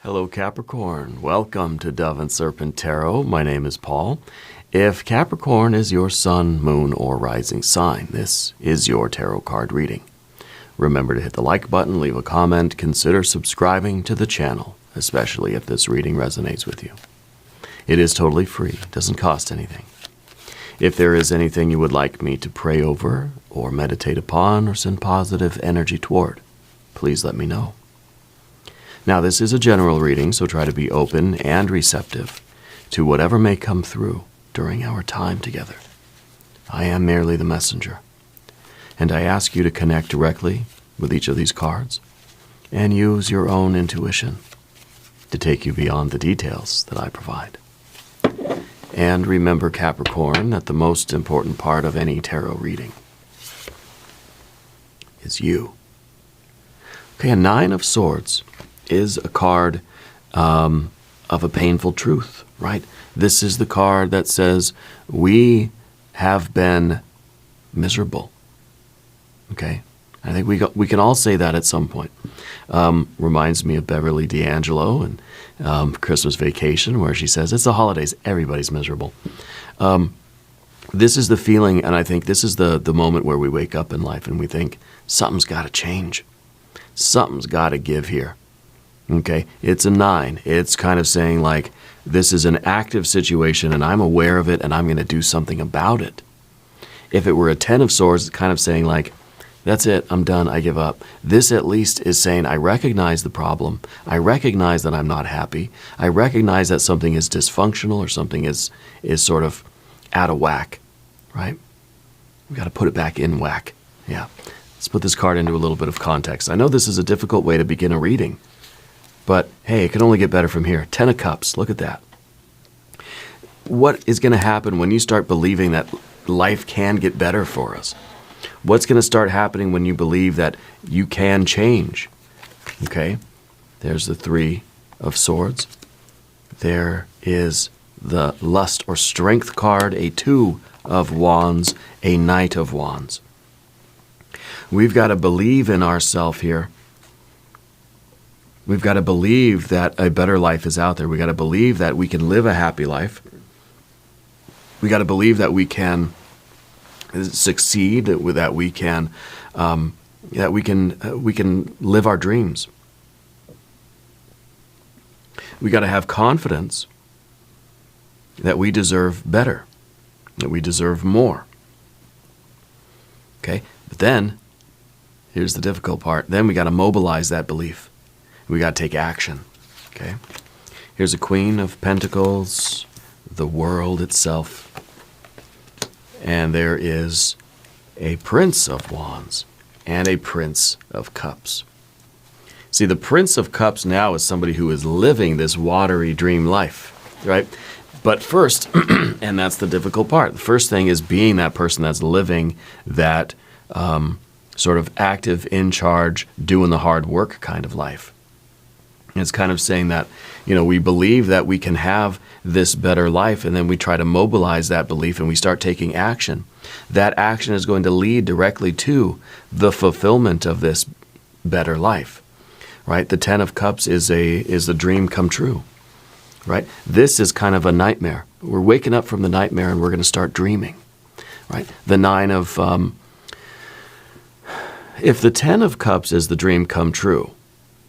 Hello Capricorn, welcome to Dove and Serpent Tarot. My name is Paul. If Capricorn is your sun, moon, or rising sign, this is your tarot card reading. Remember to hit the like button, leave a comment, consider subscribing to the channel, especially if this reading resonates with you. It is totally free, doesn't cost anything. If there is anything you would like me to pray over, or meditate upon, or send positive energy toward, please let me know. Now, this is a general reading, so try to be open and receptive to whatever may come through during our time together. I am merely the messenger, and I ask you to connect directly with each of these cards and use your own intuition to take you beyond the details that I provide. And remember, Capricorn, that the most important part of any tarot reading is you. Okay, a Nine of Swords is a card of a painful truth, right? This is the card that says we have been miserable. Okay, I think we can all say that at some point. Reminds me of Beverly D'Angelo and Christmas Vacation, where she says it's the holidays, everybody's miserable. This is the feeling, and I think this is the moment where we wake up in life and we think something's got to change, something's got to give here. Okay, it's a 9. It's kind of saying like, this is an active situation and I'm aware of it and I'm going to do something about it. If it were a 10 of Swords, it's kind of saying like, that's it, I'm done, I give up. This at least is saying, I recognize the problem. I recognize that I'm not happy. I recognize that something is dysfunctional or something is sort of out of whack, right? We've got to put it back in whack. Yeah, let's put this card into a little bit of context. I know this is a difficult way to begin a reading, but hey, it can only get better from here. 10 of Cups, look at that. What is going to happen when you start believing that life can get better for us? What's going to start happening when you believe that you can change? Okay, there's the 3 of Swords. There is the Lust or Strength card, a 2 of Wands, a Knight of Wands. We've got to believe in ourselves here. We've got to believe that a better life is out there. We've got to believe that we can live a happy life. We've got to believe that we can succeed, that we can live our dreams. We got to have confidence that we deserve better, that we deserve more. Okay, but then here's the difficult part. Then we got to mobilize that belief. We got to take action. Okay, here's a Queen of Pentacles, the world itself. And there is a Prince of Wands and a Prince of Cups. See, the Prince of Cups now is somebody who is living this watery dream life, right? But first, and that's the difficult part, the first thing is being that person that's living that sort of active, in charge, doing the hard work kind of life. It's kind of saying that, you know, we believe that we can have this better life, and then we try to mobilize that belief and we start taking action. That action is going to lead directly to the fulfillment of this better life, right? The 10 of Cups is a dream come true, right? This is kind of a nightmare. We're waking up from the nightmare and we're going to start dreaming, right? The 9 of, if the 10 of Cups is the dream come true,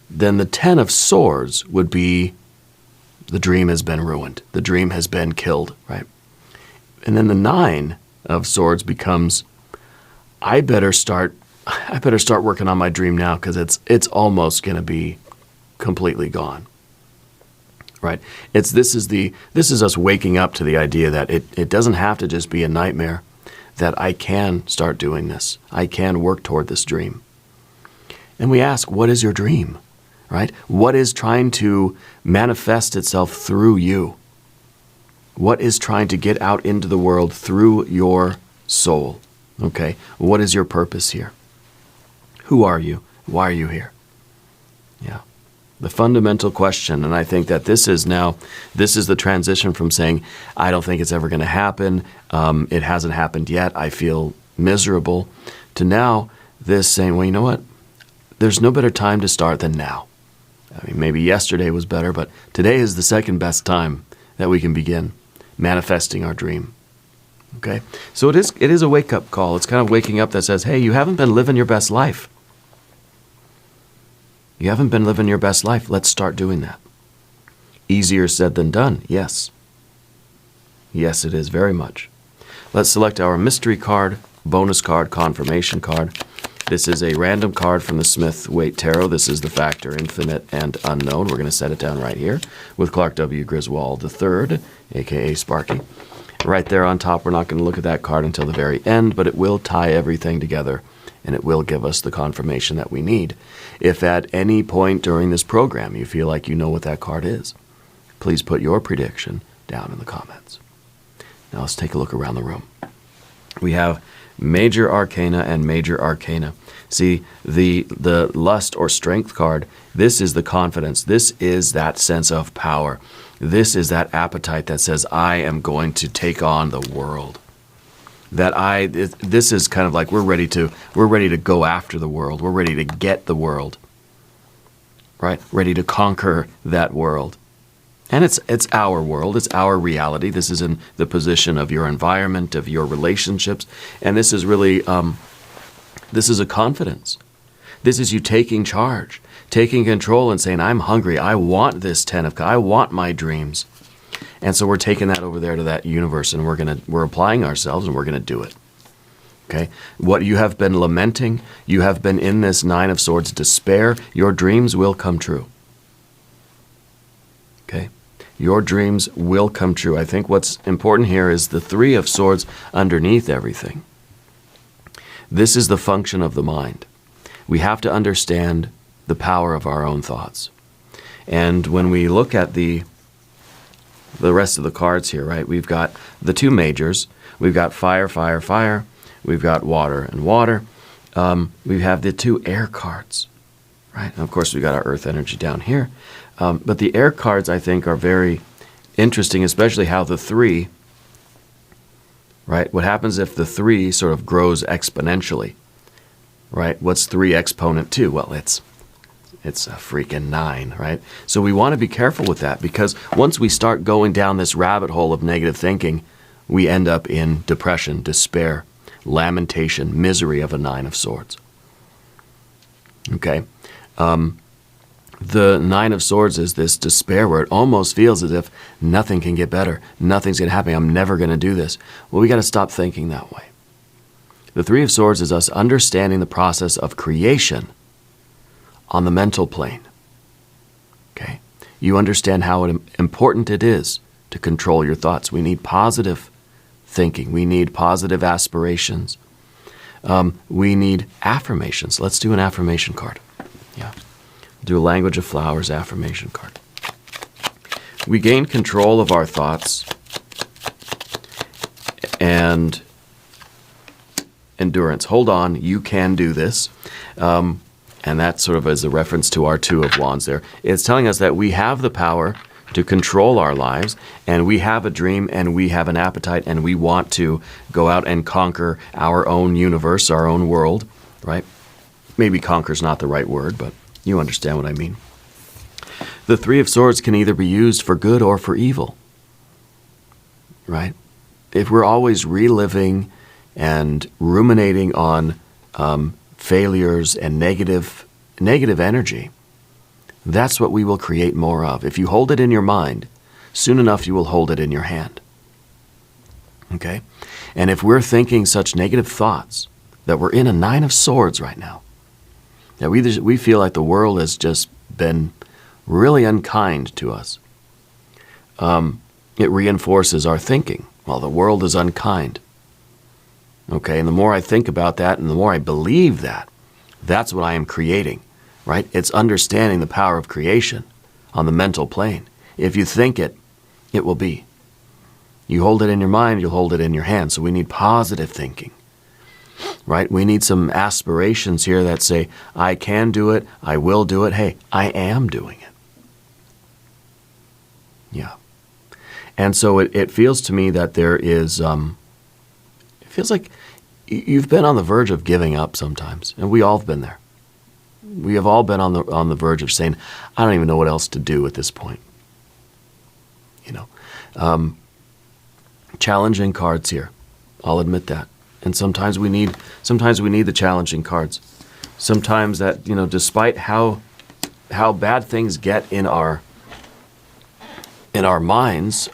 then the 10 of Swords would be the dream has been ruined. The dream has been killed, right? And then the 9 of Swords becomes, I better start working on my dream now because it's almost going to be completely gone, right? This is us waking up to the idea that it doesn't have to just be a nightmare, that I can start doing this. I can work toward this dream. And we ask, what is your dream? Right? What is trying to manifest itself through you? What is trying to get out into the world through your soul? Okay? What is your purpose here? Who are you? Why are you here? Yeah. The fundamental question, and I think that this is the transition from saying, I don't think it's ever going to happen, it hasn't happened yet, I feel miserable, to now this saying, well, you know what? There's no better time to start than now. I mean, maybe yesterday was better, but today is the second best time that we can begin manifesting our dream. Okay? So it is a wake-up call. It's kind of waking up that says, hey, you haven't been living your best life. You haven't been living your best life. Let's start doing that. Easier said than done. Yes. Yes, it is very much. Let's select our mystery card, bonus card, confirmation card. This is a random card from the Smith-Waite Tarot. This is the factor, infinite and unknown. We're going to set it down right here with Clark W. Griswold III, a.k.a. Sparky. Right there on top, we're not going to look at that card until the very end, but it will tie everything together, and it will give us the confirmation that we need. If at any point during this program you feel like you know what that card is, please put your prediction down in the comments. Now let's take a look around the room. We have Major Arcana and Major Arcana. See, the Lust or Strength card, this is the confidence. This is that sense of power. This is that appetite that says, I am going to take on the world. This is kind of like we're ready to go after the world. We're ready to get the world. Right? Ready to conquer that world. And it's our world, it's our reality. This is in the position of your environment, of your relationships, and this is really, this is a confidence. This is you taking charge, taking control and saying, I'm hungry, I want this 10 of Cups, I want my dreams. And so we're taking that over there to that universe, and we're applying ourselves, and we're gonna do it. Okay? What you have been lamenting, you have been in this Nine of Swords despair, your dreams will come true. Okay? Your dreams will come true. I think what's important here is the Three of Swords underneath everything. This is the function of the mind. We have to understand the power of our own thoughts. And when we look at the rest of the cards here, right, we've got the two majors. We've got fire, fire, fire. We've got water and water. We have the two air cards, right? And of course, we've got our earth energy down here. But the air cards, I think, are very interesting, especially how the three, right? What happens if the three sort of grows exponentially, right? What's 3 exponent 2? Well, it's a freaking 9, right? So we want to be careful with that, because once we start going down this rabbit hole of negative thinking, we end up in depression, despair, lamentation, misery of a 9 of Swords. Okay? The 9 of Swords is this despair where it almost feels as if nothing can get better. Nothing's going to happen. I'm never going to do this. Well, we got to stop thinking that way. The 3 of Swords is us understanding the process of creation on the mental plane. Okay? You understand how important it is to control your thoughts. We need positive thinking. We need positive aspirations. We need affirmations. Let's do an affirmation card. Yeah. Do a Language of Flowers affirmation card. We gain control of our thoughts and endurance. Hold on, you can do this. And that sort of is a reference to our Two of Wands there. It's telling us that we have the power to control our lives, and we have a dream, and we have an appetite, and we want to go out and conquer our own universe, our own world, right? Maybe conquer's not the right word, but you understand what I mean. The 3 of Swords can either be used for good or for evil, right? If we're always reliving and ruminating on failures and negative energy, that's what we will create more of. If you hold it in your mind, soon enough you will hold it in your hand. Okay? And if we're thinking such negative thoughts, that we're in a 9 of Swords right now, that we feel like the world has just been really unkind to us. It reinforces our thinking. Well, the world is unkind. Okay, and the more I think about that and the more I believe that, that's what I am creating, right? It's understanding the power of creation on the mental plane. If you think it, it will be. You hold it in your mind, you'll hold it in your hand. So we need positive thinking. Right? We need some aspirations here that say, I can do it, I will do it, hey, I am doing it. Yeah. And so it feels to me that there is, it feels like you've been on the verge of giving up sometimes, and we all have been there. We have all been on the verge of saying, I don't even know what else to do at this point. You know, challenging cards here. I'll admit that. And sometimes we need the challenging cards. Sometimes that, you know, despite how bad things get in our minds,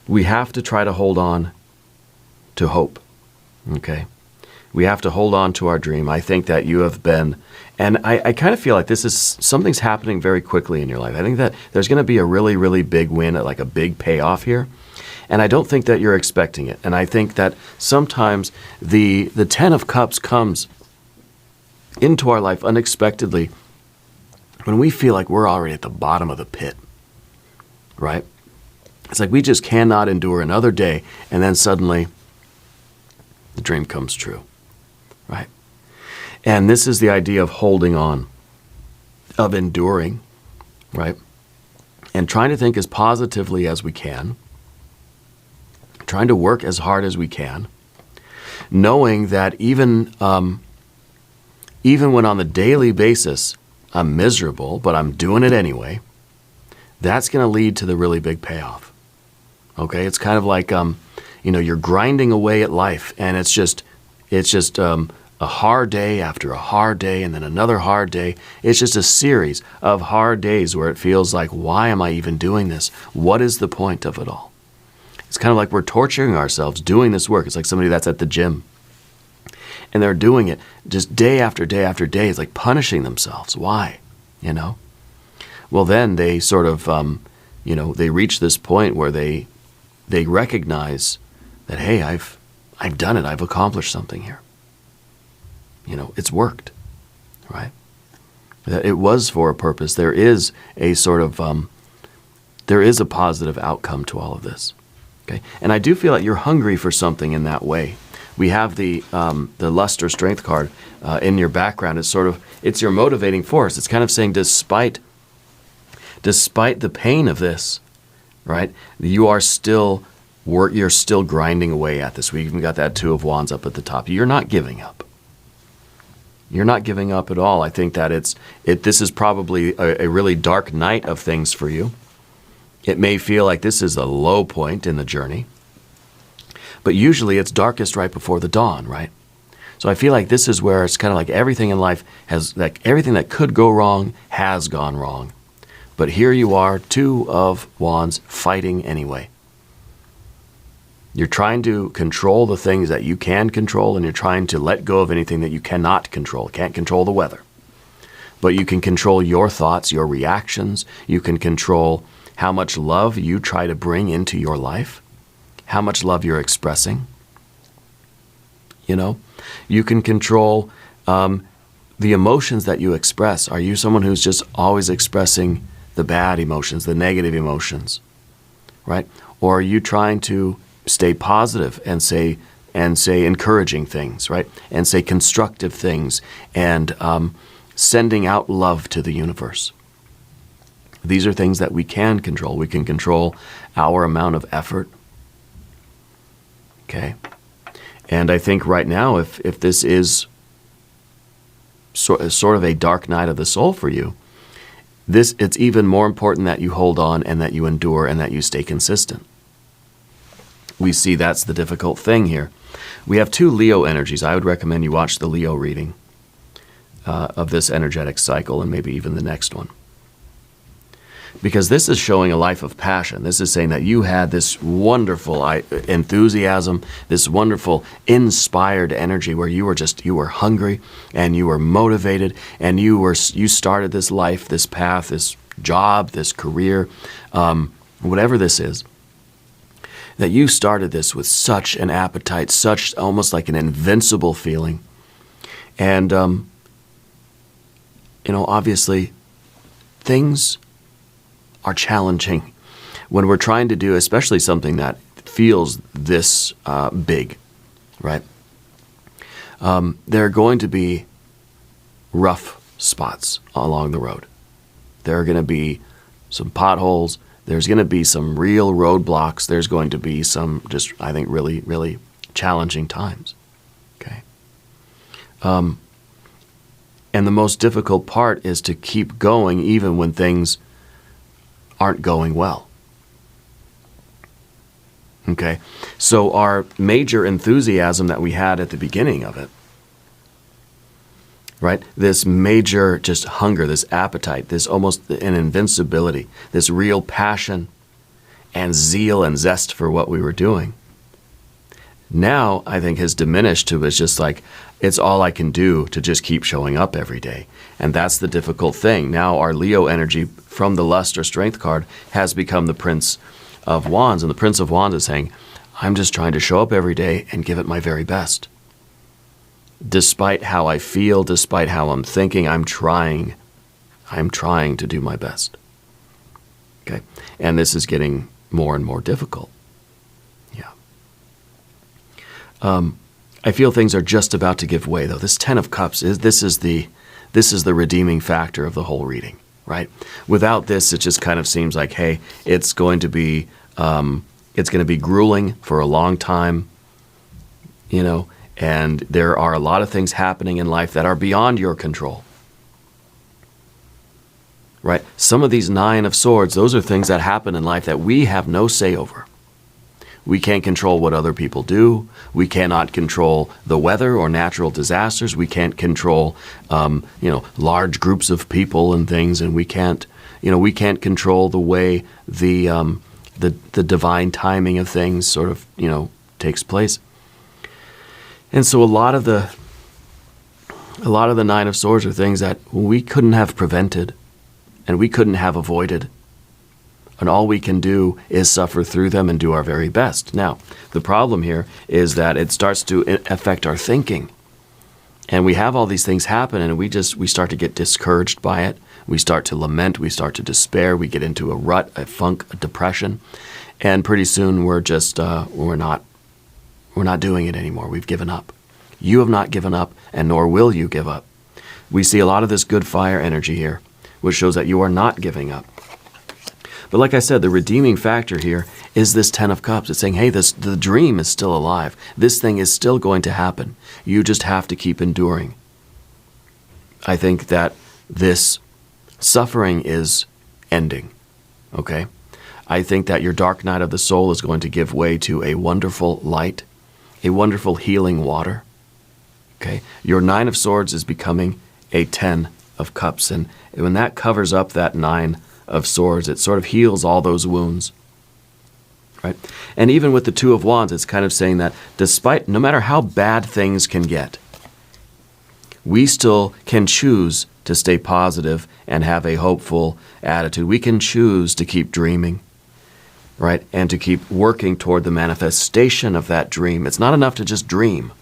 we have to try to hold on to hope. Okay? We have to hold on to our dream. I think that you have been, and I kind of feel like something's happening very quickly in your life. I think that there's going to be a really, really big win, like a big payoff here. And I don't think that you're expecting it. And I think that sometimes the 10 of Cups comes into our life unexpectedly when we feel like we're already at the bottom of the pit, right? It's like we just cannot endure another day, and then suddenly the dream comes true, right? And this is the idea of holding on, of enduring, right? And trying to think as positively as we can, trying to work as hard as we can, knowing that even when on the daily basis I'm miserable, but I'm doing it anyway, that's going to lead to the really big payoff. Okay, it's kind of like you know, you're grinding away at life, and it's just a hard day after a hard day, and then another hard day. It's just a series of hard days where it feels like, why am I even doing this? What is the point of it all? It's kind of like we're torturing ourselves doing this work. It's like somebody that's at the gym, and they're doing it just day after day after day. It's like punishing themselves. Why? You know? Well, then they sort of, you know, they reach this point where they recognize that, hey, I've done it. I've accomplished something here. You know, it's worked, right? That it was for a purpose. There is a sort of, there is a positive outcome to all of this. Okay, and I do feel like you're hungry for something in that way. We have the lust or strength card in your background. It's your motivating force. It's kind of saying, despite the pain of this, right? You're still grinding away at this. We even got that 2 of Wands up at the top. You're not giving up. You're not giving up at all. I think that this is probably a really dark night of things for you. It may feel like this is a low point in the journey, but usually it's darkest right before the dawn, right? So I feel like this is where it's kind of like everything in life everything that could go wrong has gone wrong. But here you are, 2 of Wands, fighting anyway. You're trying to control the things that you can control, and you're trying to let go of anything that you cannot control. Can't control the weather. But you can control your thoughts, your reactions. You can control how much love you try to bring into your life, how much love you're expressing. You know, you can control the emotions that you express. Are you someone who's just always expressing the bad emotions, the negative emotions, right? Or are you trying to stay positive and say encouraging things, right? And say constructive things, and sending out love to the universe. These are things that we can control. We can control our amount of effort. Okay? And I think right now, if this is sort of a dark night of the soul for you, it's even more important that you hold on and that you endure and that you stay consistent. We see that's the difficult thing here. We have 2 Leo energies. I would recommend you watch the Leo reading of this energetic cycle, and maybe even the next one. Because this is showing a life of passion. This is saying that you had this wonderful enthusiasm, this wonderful inspired energy where you were hungry and you were motivated, and you started this life, this path, this job, this career, whatever this is, that you started this with such an appetite, such almost like an invincible feeling. And, you know, obviously things are challenging when we're trying to do, especially something that feels this big, right? There are going to be rough spots along the road. There are going to be some potholes. There's going to be some real roadblocks. There's going to be some just, I think, really, really challenging times. Okay. And the most difficult part is to keep going even when things aren't going well. Okay? So our major enthusiasm that we had at the beginning of it, right? This major just hunger, this appetite, this almost an invincibility, this real passion and zeal and zest for what we were doing, now I think has diminished to it's just like, it's all I can do to just keep showing up every day. And that's the difficult thing. Now our Leo energy from the lust or strength card has become the Prince of Wands. And the Prince of Wands is saying, I'm just trying to show up every day and give it my very best. Despite how I feel, despite how I'm thinking, I'm trying to do my best. Okay? And this is getting more and more difficult. Yeah. I feel things are just about to give way, though. This Ten of Cups, this is the redeeming factor of the whole reading, right? Without this, it just kind of seems like, hey, it's going to be grueling for a long time, and there are a lot of things happening in life that are beyond your control, right? Some of these Nine of Swords, those are things that happen in life that we have no say over. We can't control what other people do. We cannot control the weather or natural disasters. We can't control, large groups of people and things, and we can't control the way the divine timing of things sort of, takes place. And so a lot of the Nine of Swords are things that we couldn't have prevented and we couldn't have avoided. And all we can do is suffer through them and do our very best. Now, the problem here is that it starts to affect our thinking. And we have all these things happen, and we start to get discouraged by it. We start to lament. We start to despair. We get into a rut, a funk, a depression. And pretty soon we're just, we're not doing it anymore. We've given up. You have not given up, and nor will you give up. We see a lot of this good fire energy here, which shows that you are not giving up. But like I said, the redeeming factor here is this Ten of Cups. It's saying, hey, the dream is still alive. This thing is still going to happen. You just have to keep enduring. I think that this suffering is ending, okay? I think that your dark night of the soul is going to give way to a wonderful light, a wonderful healing water, okay? Your Nine of Swords is becoming a Ten of Cups. And when that covers up that Nine of Swords, it sort of heals all those wounds, right? And even with the Two of Wands, it's kind of saying that no matter how bad things can get, we still can choose to stay positive and have a hopeful attitude. We can choose to keep dreaming, right? And to keep working toward the manifestation of that dream. It's not enough to just dream.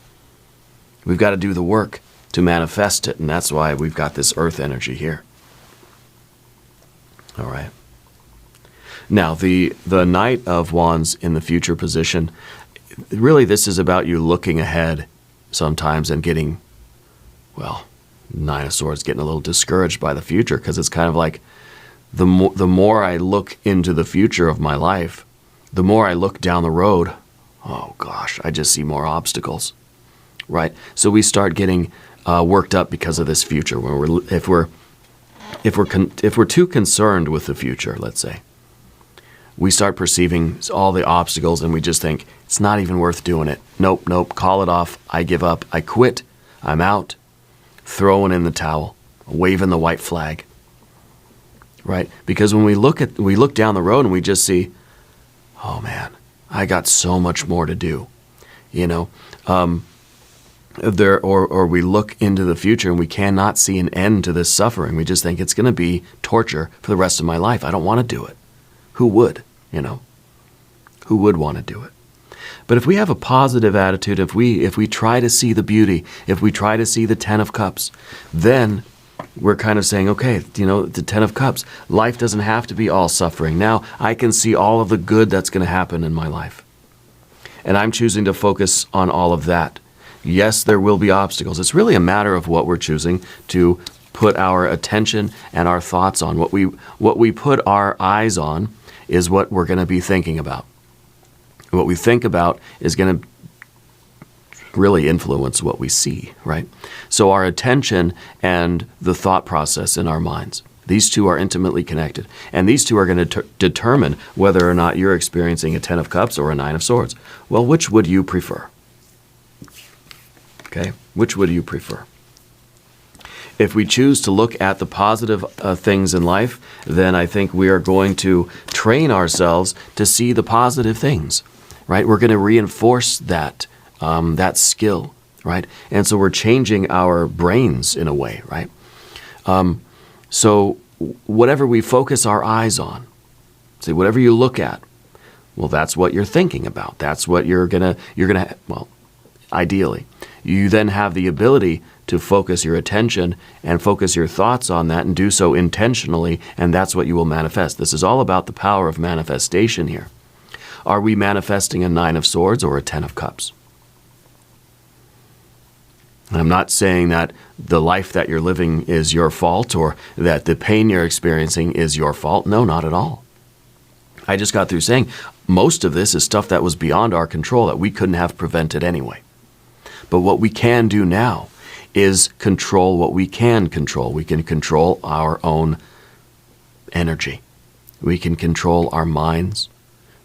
We've got to do the work to manifest it, and that's why we've got this earth energy here. All right. Now, the Knight of Wands in the future position, really this is about you looking ahead sometimes and getting, Nine of Swords, getting a little discouraged by the future, because it's kind of like the more I look into the future of my life, the more I look down the road, oh gosh, I just see more obstacles, right? So we start getting worked up because of this future. If we're too concerned with the future, let's say, we start perceiving all the obstacles and we just think, it's not even worth doing it. Nope, call it off. I give up. I quit. I'm out. Throwing in the towel, waving the white flag, right? Because when we look down the road and we just see, oh man, I got so much more to do, or we look into the future and we cannot see an end to this suffering. We just think it's going to be torture for the rest of my life. I don't want to do it. Who would, Who would want to do it? But if we have a positive attitude, if we try to see the beauty, if we try to see the Ten of Cups, then we're kind of saying, okay, the Ten of Cups, life doesn't have to be all suffering. Now I can see all of the good that's going to happen in my life. And I'm choosing to focus on all of that. Yes, there will be obstacles. It's really a matter of what we're choosing to put our attention and our thoughts on. What we put our eyes on is what we're going to be thinking about. What we think about is going to really influence what we see, right? So our attention and the thought process in our minds, these two are intimately connected. And these two are going to determine whether or not you're experiencing a 10 of Cups or a 9 of Swords. Well, which would you prefer? Okay, which would you prefer? If we choose to look at the positive things in life, then I think we are going to train ourselves to see the positive things, right? We're going to reinforce that that skill, right? And so we're changing our brains in a way, right? So whatever we focus our eyes on, see, whatever you look at, well, that's what you're thinking about. That's what you're gonna, well, ideally. You then have the ability to focus your attention and focus your thoughts on that and do so intentionally, and that's what you will manifest. This is all about the power of manifestation here. Are we manifesting a 9 of Swords or a 10 of Cups? And I'm not saying that the life that you're living is your fault or that the pain you're experiencing is your fault. No, not at all. I just got through saying most of this is stuff that was beyond our control that we couldn't have prevented anyway. But what we can do now is control what we can control. We can control our own energy. We can control our minds,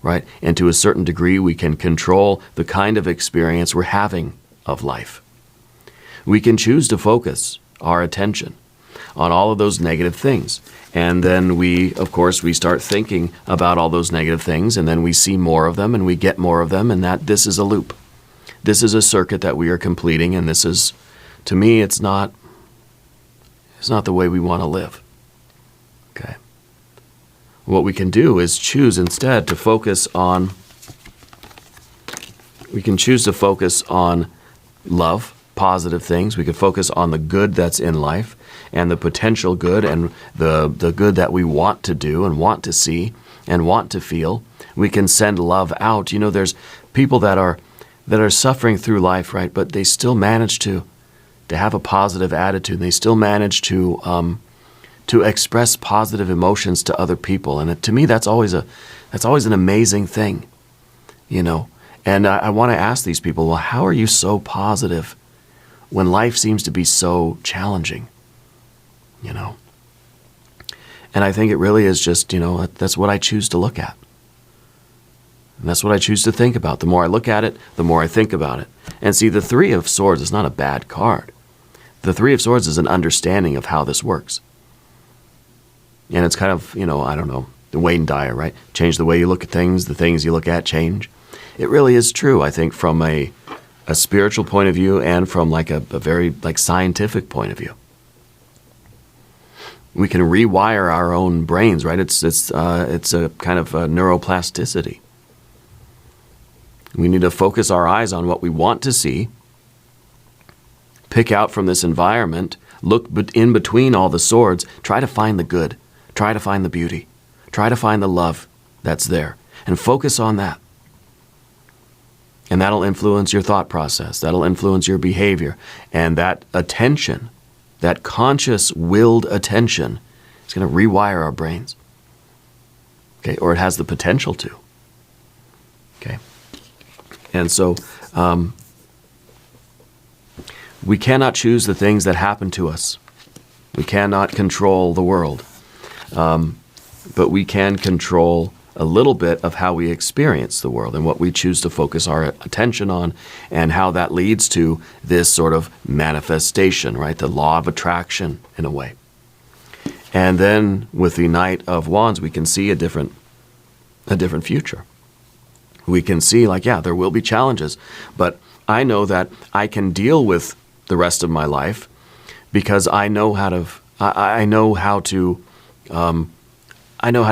right? And to a certain degree, we can control the kind of experience we're having of life. We can choose to focus our attention on all of those negative things. And then we, of course, we start thinking about all those negative things, and then we see more of them, and we get more of them, and this is a loop. This is a circuit that we are completing, and this is, to me, it's not the way we want to live. Okay. What we can do is choose instead to focus on, we can choose to focus on love, positive things. We could focus on the good that's in life and the potential good and the good that we want to do and want to see and want to feel. We can send love out. You know, there's people that are suffering through life, right? But they still manage to have a positive attitude. They still manage to express positive emotions to other people. And to me, that's always an amazing thing, you know. And I want to ask these people, well, how are you so positive when life seems to be so challenging, you know? And I think it really is just, you know, that's what I choose to look at. And that's what I choose to think about. The more I look at it, the more I think about it. And see, the 3 of Swords is not a bad card. The 3 of Swords is an understanding of how this works. And it's kind of, you know, I don't know, the Wayne Dyer, right? Change the way you look at things, the things you look at change. It really is true, I think, from a spiritual point of view and from like a very like scientific point of view. We can rewire our own brains, right? It's a kind of a neuroplasticity. We need to focus our eyes on what we want to see, pick out from this environment, look in between all the swords, try to find the good, try to find the beauty, try to find the love that's there, and focus on that. And that'll influence your thought process. That'll influence your behavior. And that attention, that conscious willed attention, is going to rewire our brains. Okay, or it has the potential to. Okay. And so we cannot choose the things that happen to us. We cannot control the world. But we can control a little bit of how we experience the world and what we choose to focus our attention on and how that leads to this sort of manifestation, right? The law of attraction in a way. And then with the Knight of Wands, we can see a different future. We can see like, yeah, there will be challenges, but I know that I can deal with the rest of my life because I know how to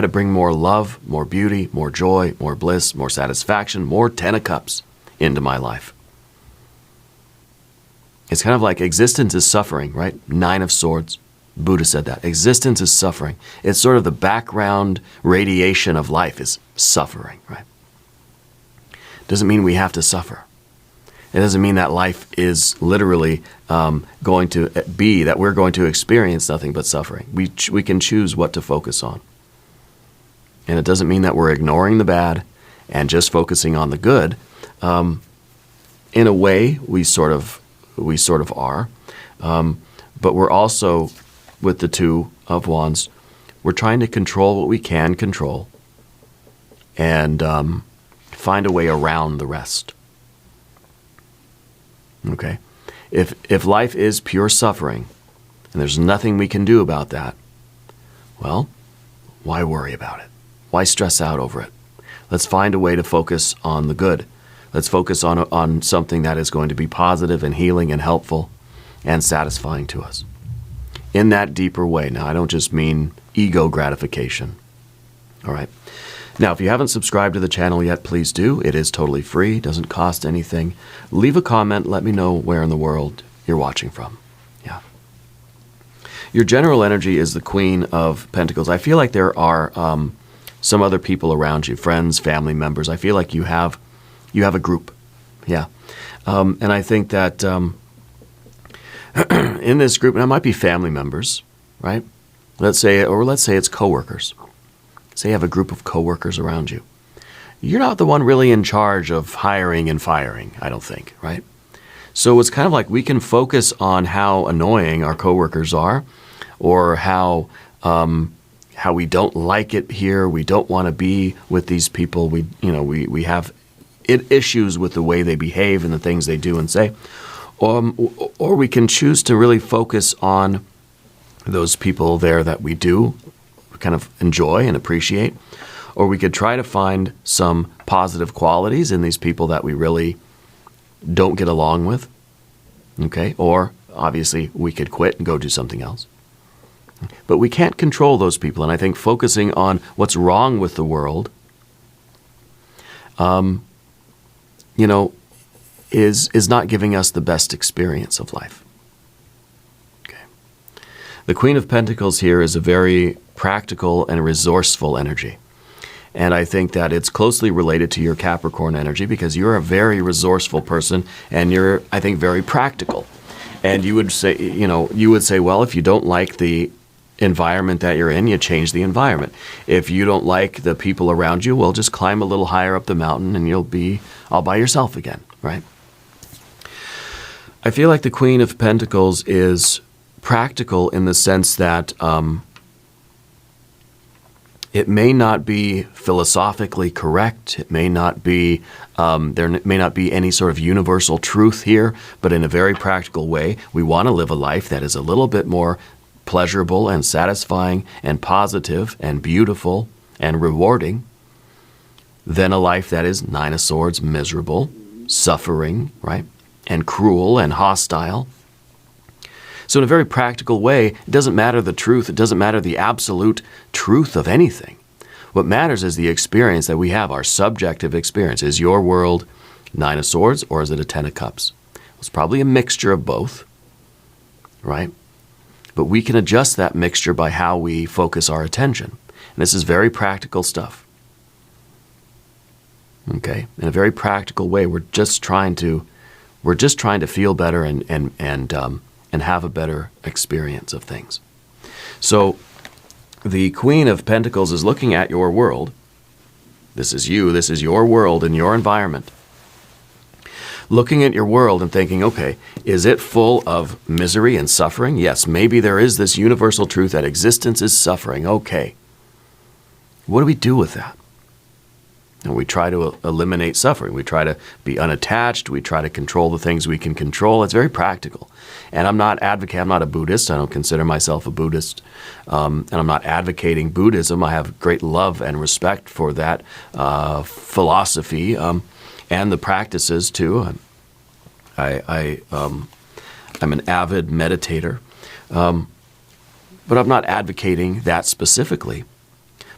bring more love, more beauty, more joy, more bliss, more satisfaction, more 10 of Cups into my life. It's kind of like existence is suffering, right? 9 of Swords. Buddha said that. Existence is suffering. It's sort of the background radiation of life is suffering, right? Doesn't mean we have to suffer. It doesn't mean that life is literally going to be, that we're going to experience nothing but suffering. We can choose what to focus on. And it doesn't mean that we're ignoring the bad and just focusing on the good. in a way, we sort of are. But we're also, with the Two of Wands, we're trying to control what we can control and find a way around the rest. Okay? If life is pure suffering and there's nothing we can do about that, well, why worry about it? Why stress out over it? Let's find a way to focus on the good. Let's focus on something that is going to be positive and healing and helpful and satisfying to us in that deeper way. Now, I don't just mean ego gratification. All right. Now, if you haven't subscribed to the channel yet, please do. It is totally free. Doesn't cost anything. Leave a comment. Let me know where in the world you're watching from. Yeah. Your general energy is the Queen of Pentacles. I feel like there are some other people around you, friends, family members. I feel like you have a group. Yeah. And I think that in this group, and it might be family members, right? Let's say it's coworkers. Say you have a group of coworkers around you. You're not the one really in charge of hiring and firing, I don't think, right? So it's kind of like we can focus on how annoying our coworkers are, or how we don't like it here. We don't want to be with these people. We have issues with the way they behave and the things they do and say. Or we can choose to really focus on those people there that we do kind of enjoy and appreciate. Or we could try to find some positive qualities in these people that we really don't get along with. Okay? Or obviously we could quit and go do something else. But we can't control those people. And I think focusing on what's wrong with the world, is not giving us the best experience of life. Okay. The Queen of Pentacles here is a very practical and resourceful energy. And I think that it's closely related to your Capricorn energy, because you're a very resourceful person and you're, I think, very practical. And you would say, well, if you don't like the environment that you're in, you change the environment. If you don't like the people around you, well, just climb a little higher up the mountain and you'll be all by yourself again, right? I feel like the Queen of Pentacles is practical in the sense that it may not be philosophically correct. It may not be, there may not be any sort of universal truth here, but in a very practical way, we want to live a life that is a little bit more pleasurable and satisfying and positive and beautiful and rewarding than a life that is Nine of Swords, miserable, suffering, right? And cruel and hostile. So in a very practical way, it doesn't matter the truth. It doesn't matter the absolute truth of anything. What matters is the experience that we have, our subjective experience. Is your world Nine of Swords or is it a Ten of Cups? It's probably a mixture of both, right? But we can adjust that mixture by how we focus our attention. And this is very practical stuff. Okay? In a very practical way, we're just trying to feel better and have a better experience of things. So the Queen of Pentacles is looking at your world. This is you. This is your world and your environment. Looking at your world and thinking, okay, is it full of misery and suffering? Yes, maybe there is this universal truth that existence is suffering. Okay. What do we do with that? And we try to eliminate suffering. We try to be unattached. We try to control the things we can control. It's very practical. And I'm not a Buddhist. I don't consider myself a Buddhist. And I'm not advocating Buddhism. I have great love and respect for that philosophy and the practices too. I'm an avid meditator. But I'm not advocating that specifically.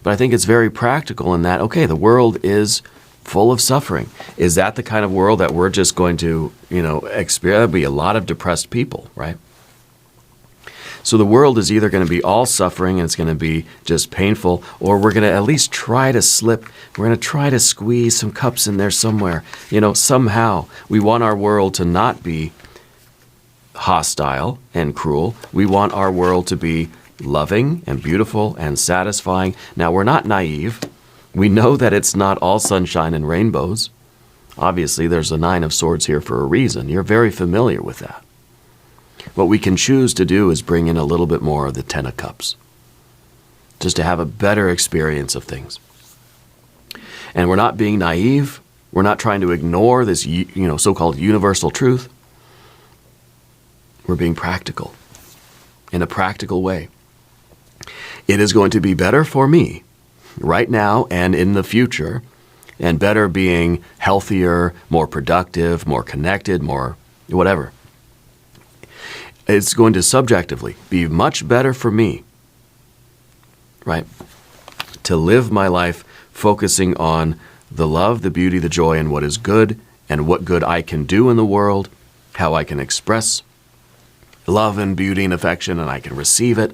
But I think it's very practical in that, okay, the world is full of suffering. Is that the kind of world that we're just going to, experience? There'll be a lot of depressed people, right? So the world is either going to be all suffering and it's going to be just painful, or we're going to at least try to slip. We're going to try to squeeze some cups in there somewhere. Somehow we want our world to not be hostile and cruel. We want our world to be loving and beautiful and satisfying. Now, we're not naive. We know that it's not all sunshine and rainbows. Obviously, there's a Nine of Swords here for a reason. You're very familiar with that. What we can choose to do is bring in a little bit more of the Ten of Cups, just to have a better experience of things. And we're not being naive. We're not trying to ignore this, so-called universal truth. We're being practical, in a practical way. It is going to be better for me right now and in the future, and better being healthier, more productive, more connected, more whatever. It's going to subjectively be much better for me, right, to live my life focusing on the love, the beauty, the joy, and what is good, and what good I can do in the world, how I can express love and beauty and affection, and I can receive it.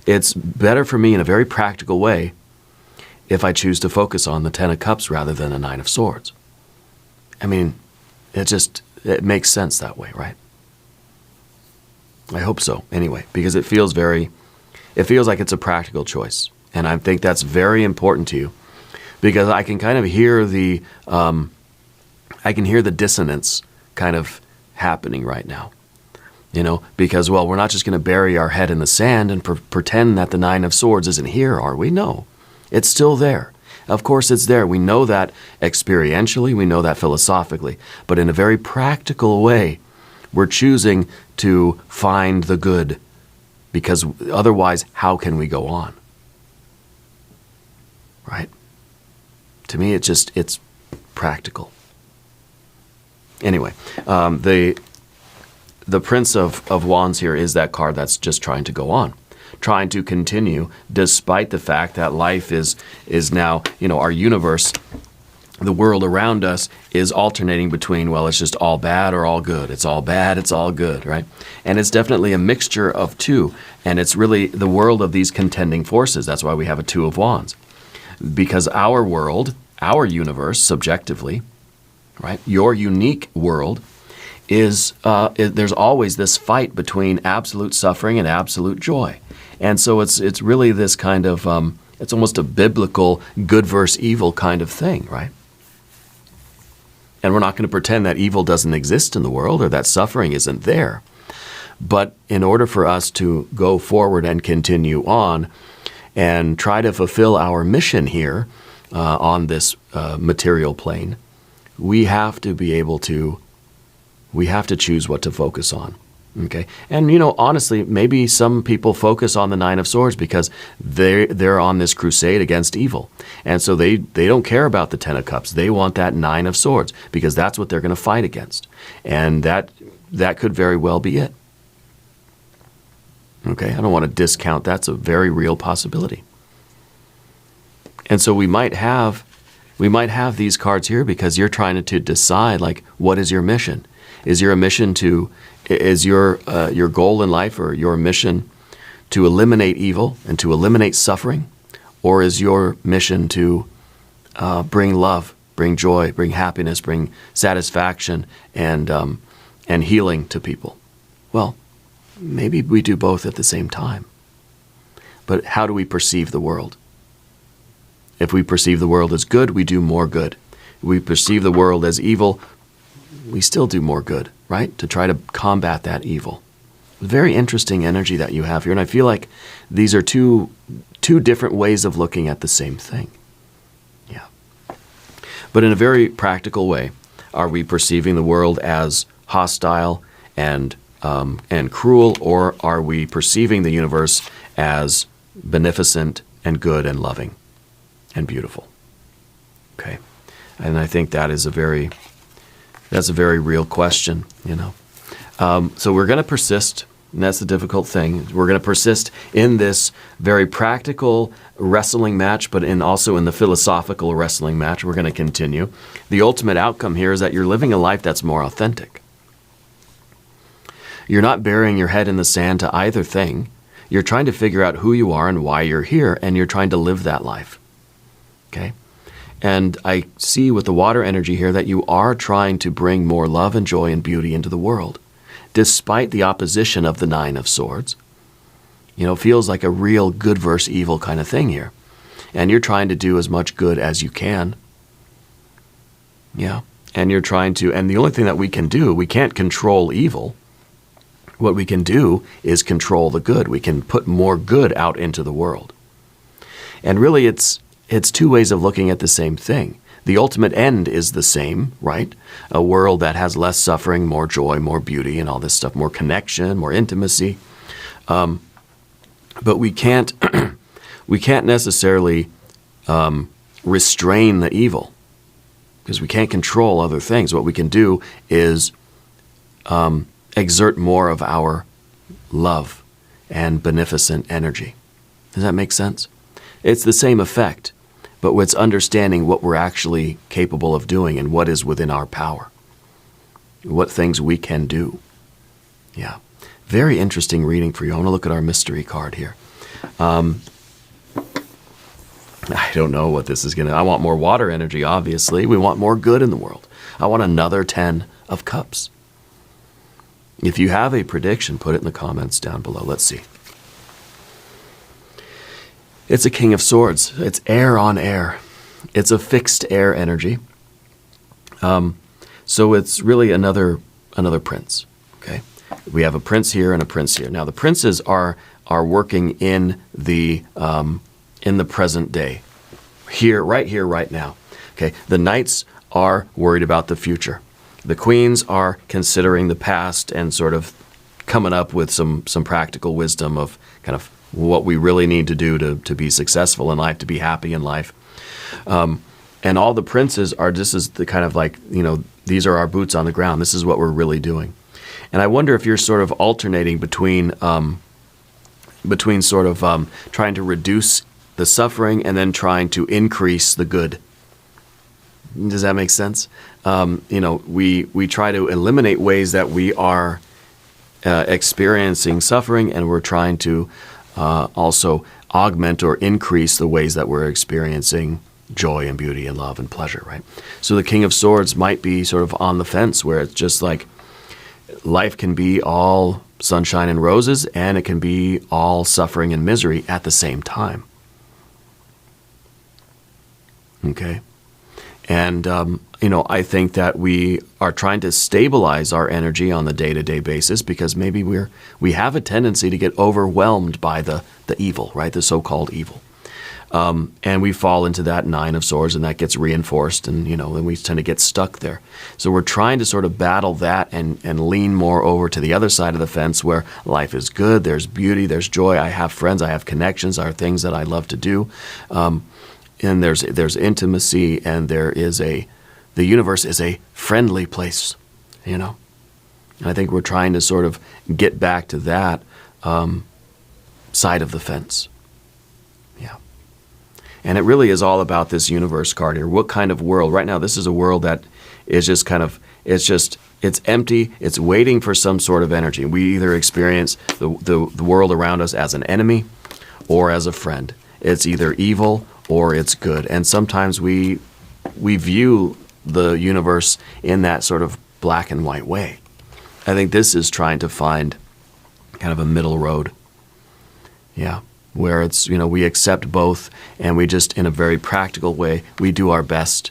It's better for me in a very practical way if I choose to focus on the Ten of Cups rather than the Nine of Swords. I mean, it makes sense that way, right? I hope so, anyway, because it feels like it's a practical choice. And I think that's very important to you, because I can kind of hear the dissonance kind of happening right now. Because, well, we're not just going to bury our head in the sand and pretend that the Nine of Swords isn't here, are we? No, it's still there. Of course it's there. We know that experientially, we know that philosophically, but in a very practical way, we're choosing to find the good, because otherwise, how can we go on? Right? To me, it's practical. Anyway, the Prince of Wands here is that card that's just trying to go on, trying to continue, despite the fact that life is now, our universe, the world around us is alternating between, well, it's just all bad or all good. It's all bad, it's all good, right? And it's definitely a mixture of two. And it's really the world of these contending forces. That's why we have a Two of Wands. Because our world, our universe, subjectively, right, your unique world, there's always this fight between absolute suffering and absolute joy. And so it's really this kind of, it's almost a biblical good versus evil kind of thing, right? And we're not going to pretend that evil doesn't exist in the world or that suffering isn't there. But in order for us to go forward and continue on and try to fulfill our mission here on this material plane, we have to be able to, we have to choose what to focus on. Okay, and honestly, maybe some people focus on the Nine of Swords because they're on this crusade against evil, and so they don't care about the Ten of Cups. They want that Nine of Swords because that's what they're going to fight against, and that could very well be it. Okay, I don't want to discount that's a very real possibility, and so we might have these cards here because you're trying to decide, like, what is your mission? Is your mission is your goal in life or your mission to eliminate evil and to eliminate suffering? Or is your mission to bring love, bring joy, bring happiness, bring satisfaction and healing to people? Well, maybe we do both at the same time. But how do we perceive the world? If we perceive the world as good, we do more good. If we perceive the world as evil, we still do more good, right? To try to combat that evil. Very interesting energy that you have here. And I feel like these are two different ways of looking at the same thing. Yeah. But in a very practical way, are we perceiving the world as hostile and cruel, or are we perceiving the universe as beneficent and good and loving and beautiful? Okay. And I think that is a very real question, So we're going to persist, and that's the difficult thing. We're going to persist in this very practical wrestling match, but also in the philosophical wrestling match. We're going to continue. The ultimate outcome here is that you're living a life that's more authentic. You're not burying your head in the sand to either thing. You're trying to figure out who you are and why you're here, and you're trying to live that life. Okay? And I see with the water energy here that you are trying to bring more love and joy and beauty into the world, despite the opposition of the Nine of Swords. It feels like a real good versus evil kind of thing here. And you're trying to do as much good as you can. Yeah. and you're trying to, and the only thing that we can do, we can't control evil. What we can do is control the good. We can put more good out into the world. And really, it's two ways of looking at the same thing. The ultimate end is the same, right? A world that has less suffering, more joy, more beauty, and all this stuff, more connection, more intimacy. But we can't we can't necessarily restrain the evil, because we can't control other things. What we can do is exert more of our love and beneficent energy. Does that make sense? It's the same effect, but it's understanding what we're actually capable of doing and what is within our power, what things we can do. Yeah. Very interesting reading for you. I want to look at our mystery card here. I don't know what this is going to... I want more water energy, obviously. We want more good in the world. I want another 10 of cups. If you have a prediction, put it in the comments down below. Let's see. It's a King of Swords. It's air on air. It's a fixed air energy. So it's really another prince. Okay, we have a prince here and a prince here. Now the princes are working in the present day, right now. Okay, the knights are worried about the future. The queens are considering the past and sort of coming up with some practical wisdom of kind of what we really need to do to be successful in life, to be happy in life. And all the princes are, this is the kind of like, these are our boots on the ground. This is what we're really doing. And I wonder if you're sort of alternating between sort of trying to reduce the suffering and then trying to increase the good. Does that make sense? We try to eliminate ways that we are experiencing suffering, and we're trying to also augment or increase the ways that we're experiencing joy and beauty and love and pleasure, right? So the King of Swords might be sort of on the fence, where it's just like life can be all sunshine and roses, and it can be all suffering and misery at the same time. Okay? And, I think that we are trying to stabilize our energy on the day-to-day basis, because maybe we have a tendency to get overwhelmed by the evil, right? The so-called evil. And we fall into that 9 of Swords, and that gets reinforced, and, then we tend to get stuck there. So we're trying to sort of battle that and lean more over to the other side of the fence, where life is good, there's beauty, there's joy, I have friends, I have connections, there are things that I love to do. And there's intimacy, and the universe is a friendly place, And I think we're trying to sort of get back to that side of the fence. Yeah. And it really is all about this universe card here. What kind of world? Right now, this is a world that is just kind of, it's empty. It's waiting for some sort of energy. We either experience the world around us as an enemy or as a friend. It's either evil or it's good. And sometimes we view the universe in that sort of black and white way. I think this is trying to find kind of a middle road. Yeah, where it's, we accept both, and we just, in a very practical way, we do our best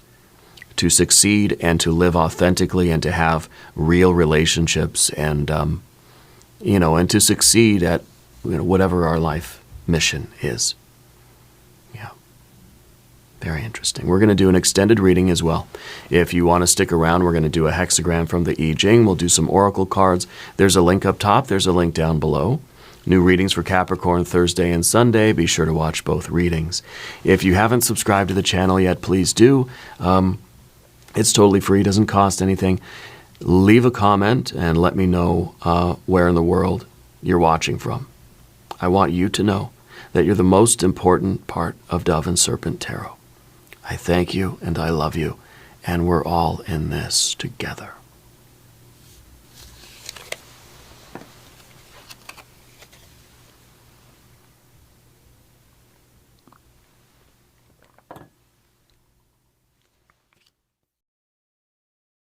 to succeed and to live authentically and to have real relationships and, and to succeed at, whatever our life mission is. Very interesting. We're going to do an extended reading as well. If you want to stick around, we're going to do a hexagram from the I Ching. We'll do some oracle cards. There's a link up top. There's a link down below. New readings for Capricorn Thursday and Sunday. Be sure to watch both readings. If you haven't subscribed to the channel yet, please do. It's totally free. Doesn't cost anything. Leave a comment and let me know where in the world you're watching from. I want you to know that you're the most important part of Dove and Serpent Tarot. I thank you and I love you, and we're all in this together.